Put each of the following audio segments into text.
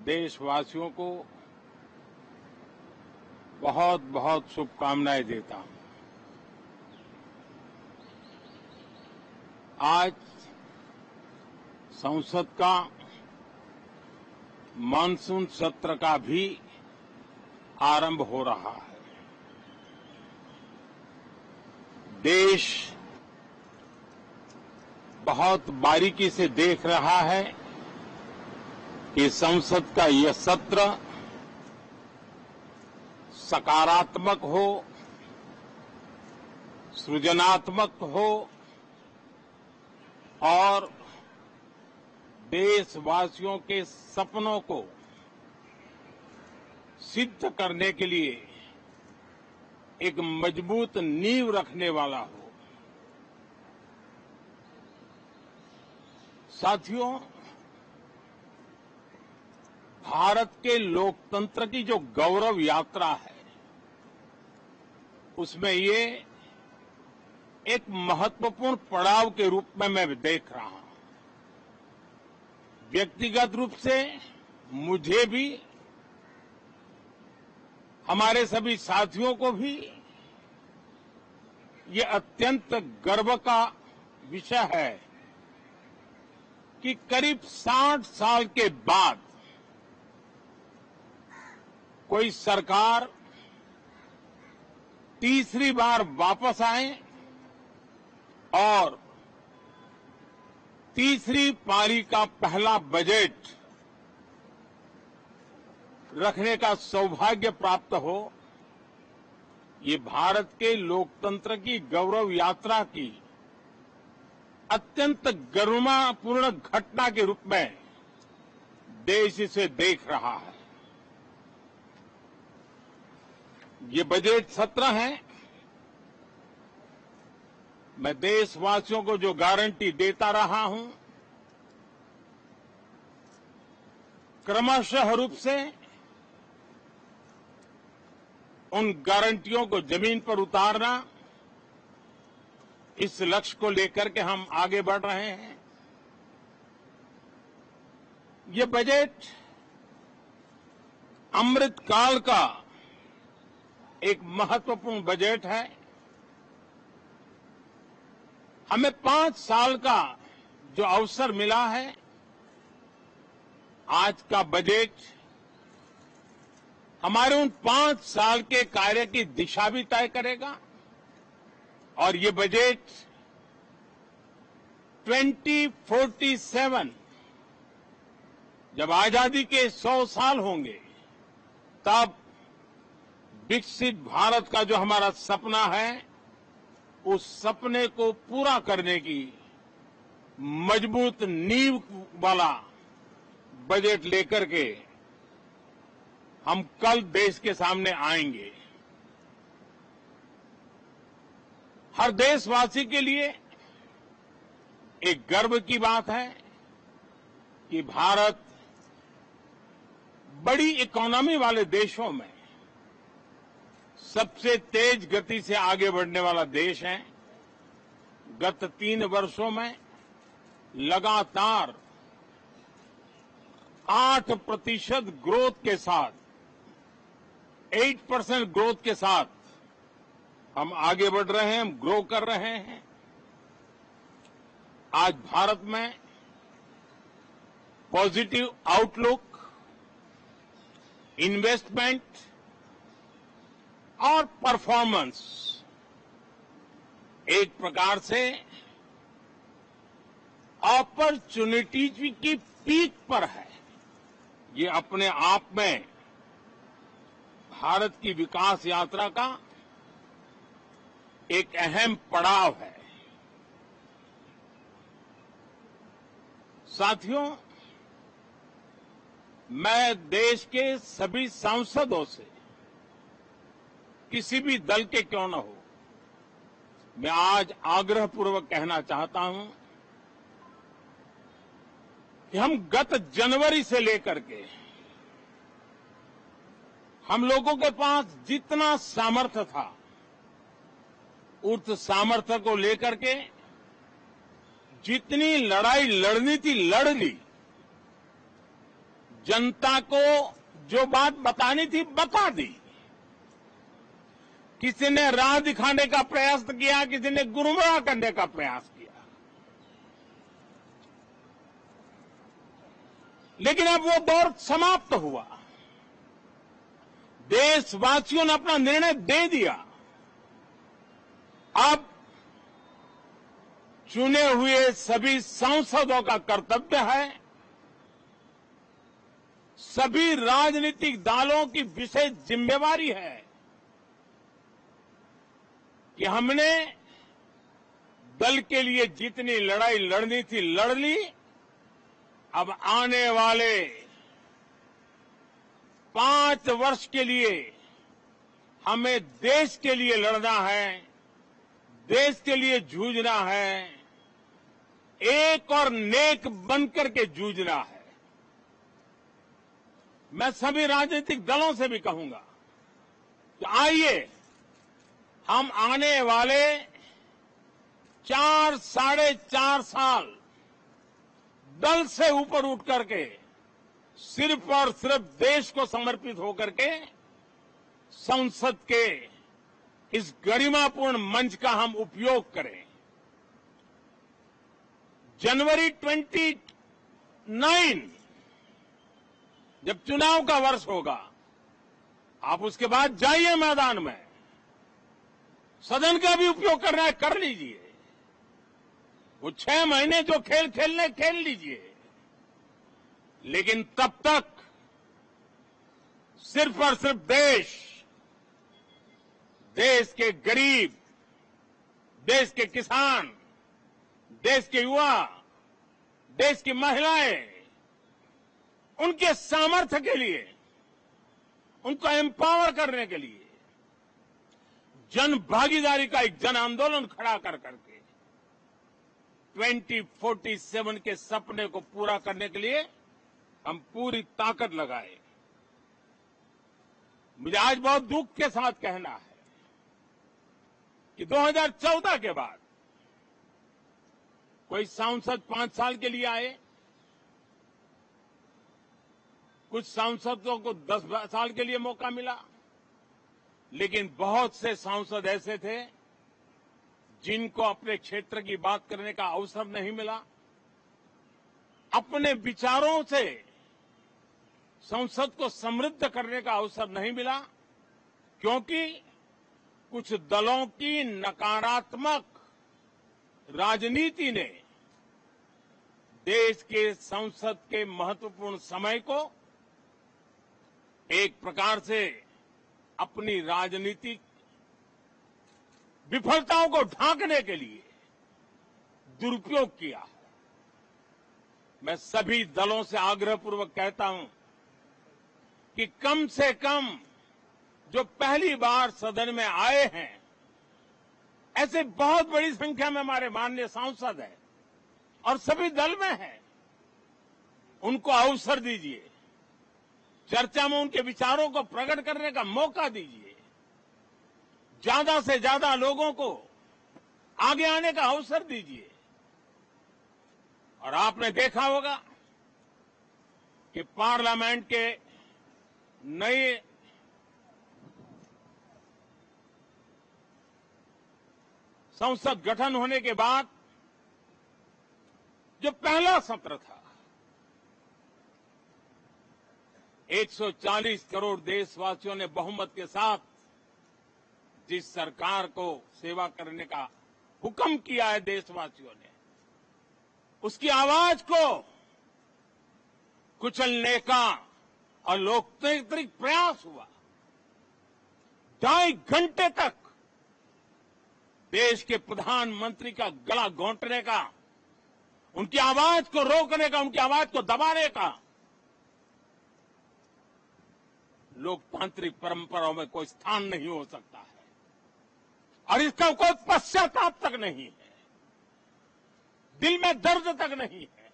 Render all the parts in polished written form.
देशवासियों को बहुत बहुत शुभकामनाएं देता हूं। आज संसद का मानसून सत्र का भी आरंभ हो रहा है। देश बहुत बारीकी से देख रहा है कि संसद का यह सत्र सकारात्मक हो, सृजनात्मक हो और देशवासियों के सपनों को सिद्ध करने के लिए एक मजबूत नींव रखने वाला हो। साथियों, भारत के लोकतंत्र की जो गौरव यात्रा है, उसमें ये एक महत्वपूर्ण पड़ाव के रूप में मैं देख रहा हूं। व्यक्तिगत रूप से मुझे भी, हमारे सभी साथियों को भी ये अत्यंत गर्व का विषय है कि करीब 60 साल के बाद कोई सरकार तीसरी बार वापस आए और तीसरी पारी का पहला बजट रखने का सौभाग्य प्राप्त हो। ये भारत के लोकतंत्र की गौरव यात्रा की अत्यंत गरिमापूर्ण घटना के रूप में देश इसे देख रहा है। ये बजट सत्र है, मैं देशवासियों को जो गारंटी देता रहा हूं, क्रमशः रूप से उन गारंटियों को जमीन पर उतारना, इस लक्ष्य को लेकर के हम आगे बढ़ रहे हैं। ये बजट अमृतकाल का एक महत्वपूर्ण बजट है। हमें 5 साल का जो अवसर मिला है, आज का बजट हमारे उन 5 साल के कार्य की दिशा भी तय करेगा और ये बजट 2047 जब आजादी के 100 साल होंगे, तब विकसित भारत का जो हमारा सपना है, उस सपने को पूरा करने की मजबूत नींव वाला बजट लेकर के हम कल देश के सामने आएंगे। हर देशवासी के लिए एक गर्व की बात है कि भारत बड़ी इकोनॉमी वाले देशों में सबसे तेज गति से आगे बढ़ने वाला देश है। गत 3 वर्षों में लगातार 8% ग्रोथ के साथ, 8% ग्रोथ के साथ हम आगे बढ़ रहे हैं, हम ग्रो कर रहे हैं। आज भारत में पॉजिटिव आउटलुक, इन्वेस्टमेंट और परफॉर्मेंस एक प्रकार से अपॉर्चुनिटीज की पीक पर है। ये अपने आप में भारत की विकास यात्रा का एक अहम पड़ाव है। साथियों, मैं देश के सभी सांसदों से, किसी भी दल के क्यों न हो, मैं आज आग्रहपूर्वक कहना चाहता हूं कि हम गत जनवरी से लेकर के हम लोगों के पास जितना सामर्थ्य था, उस सामर्थ्य को लेकर के जितनी लड़ाई लड़नी थी लड़ ली। जनता को जो बात बतानी थी बता दी। किसी ने राह दिखाने का प्रयास किया, किसी ने गुमराह करने का प्रयास किया, लेकिन अब वो दौर समाप्त हुआ। देशवासियों ने अपना निर्णय दे दिया। अब चुने हुए सभी सांसदों का कर्तव्य है, सभी राजनीतिक दलों की विशेष जिम्मेवारी है कि हमने दल के लिए जितनी लड़ाई लड़नी थी लड़ ली। अब आने वाले 5 वर्ष के लिए हमें देश के लिए लड़ना है, देश के लिए जूझना है, एक और नेक बनकर के जूझना है। मैं सभी राजनीतिक दलों से भी कहूंगा कि आइए हम आने वाले 4 साढ़े 4 साल दल से ऊपर उठ करके सिर्फ और सिर्फ देश को समर्पित होकर के संसद के इस गरिमापूर्ण मंच का हम उपयोग करें। जनवरी 29 जब चुनाव का वर्ष होगा, आप उसके बाद जाइए मैदान में, सदन का भी उपयोग करना है कर लीजिए। वो 6 महीने जो खेल खेलने खेल लीजिए, लेकिन तब तक सिर्फ और सिर्फ देश के गरीब, देश के किसान, देश के युवा, देश की महिलाएं, उनके सामर्थ्य के लिए, उनको एम्पावर करने के लिए जन भागीदारी का एक जन आंदोलन खड़ा कर करके 2047 के सपने को पूरा करने के लिए हम पूरी ताकत लगाए। मुझे आज बहुत दुख के साथ कहना है कि 2014 के बाद कोई सांसद 5 साल के लिए आए, कुछ सांसदों को 10 साल के लिए मौका मिला, लेकिन बहुत से सांसद ऐसे थे जिनको अपने क्षेत्र की बात करने का अवसर नहीं मिला, अपने विचारों से संसद को समृद्ध करने का अवसर नहीं मिला, क्योंकि कुछ दलों की नकारात्मक राजनीति ने देश के संसद के महत्वपूर्ण समय को एक प्रकार से अपनी राजनीतिक विफलताओं को ढांकने के लिए दुरुपयोग किया। मैं सभी दलों से आग्रहपूर्वक कहता हूं कि कम से कम जो पहली बार सदन में आए हैं, ऐसे बहुत बड़ी संख्या में हमारे माननीय सांसद हैं और सभी दल में हैं, उनको अवसर दीजिए, चर्चा में उनके विचारों को प्रकट करने का मौका दीजिए, ज्यादा से ज्यादा लोगों को आगे आने का अवसर दीजिए। और आपने देखा होगा कि पार्लियामेंट के नए संसद गठन होने के बाद जो पहला सत्र था, 140 करोड़ देशवासियों ने बहुमत के साथ जिस सरकार को सेवा करने का हुक्म किया है देशवासियों ने, उसकी आवाज को कुचलने का और लोकतांत्रिक प्रयास हुआ। 2.5 घंटे तक देश के प्रधानमंत्री का गला घोंटने का, उनकी आवाज को रोकने का, उनकी आवाज को दबाने का लोकतांत्रिक परंपराओं में कोई स्थान नहीं हो सकता है और इसका कोई पश्चाताप तक नहीं है, दिल में दर्द तक नहीं है।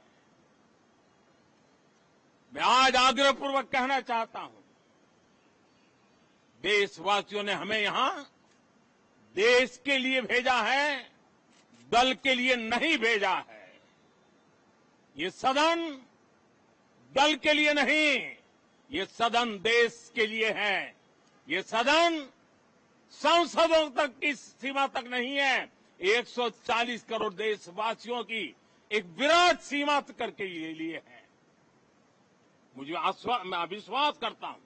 मैं आज आग्रहपूर्वक कहना चाहता हूं, देशवासियों ने हमें यहां देश के लिए भेजा है, दल के लिए नहीं भेजा है। ये सदन दल के लिए नहीं, ये सदन देश के लिए है। ये सदन सांसदों तक की सीमा तक नहीं है, 140 करोड़ देशवासियों की एक विराट सीमा करके ये लिए है। मैं विश्वास करता हूं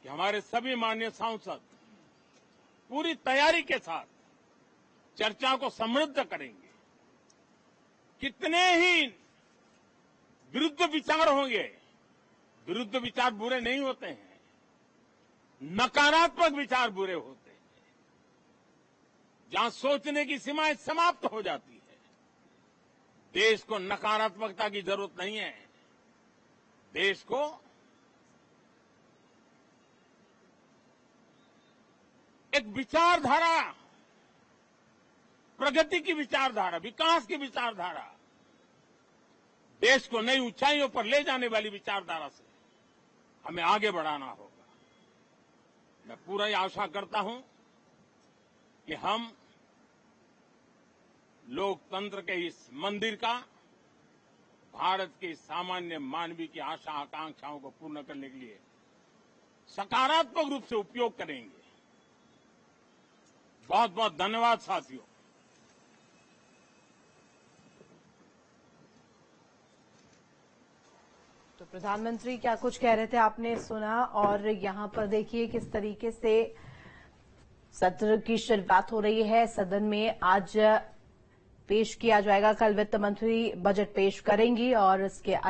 कि हमारे सभी माननीय सांसद पूरी तैयारी के साथ चर्चा को समृद्ध करेंगे। कितने ही विरुद्ध विचार होंगे, विरुद्ध विचार बुरे नहीं होते हैं, नकारात्मक विचार बुरे होते हैं। जहां सोचने की सीमाएं समाप्त हो जाती है, देश को नकारात्मकता की जरूरत नहीं है। देश को एक विचारधारा, प्रगति की विचारधारा, विकास की विचारधारा, देश को नई ऊंचाइयों पर ले जाने वाली विचारधारा से हमें आगे बढ़ाना होगा। मैं पूरा ही आशा करता हूं कि हम लोकतंत्र के इस मंदिर का भारत के सामान्य मानवीय की आशा आकांक्षाओं को पूर्ण करने के लिए सकारात्मक रूप से उपयोग करेंगे। बहुत बहुत धन्यवाद साथियों। तो प्रधानमंत्री क्या कुछ कह रहे थे आपने सुना, और यहां पर देखिए किस तरीके से सत्र की शुरुआत हो रही है। सदन में आज पेश किया जाएगा, कल वित्त मंत्री बजट पेश करेंगी और इसके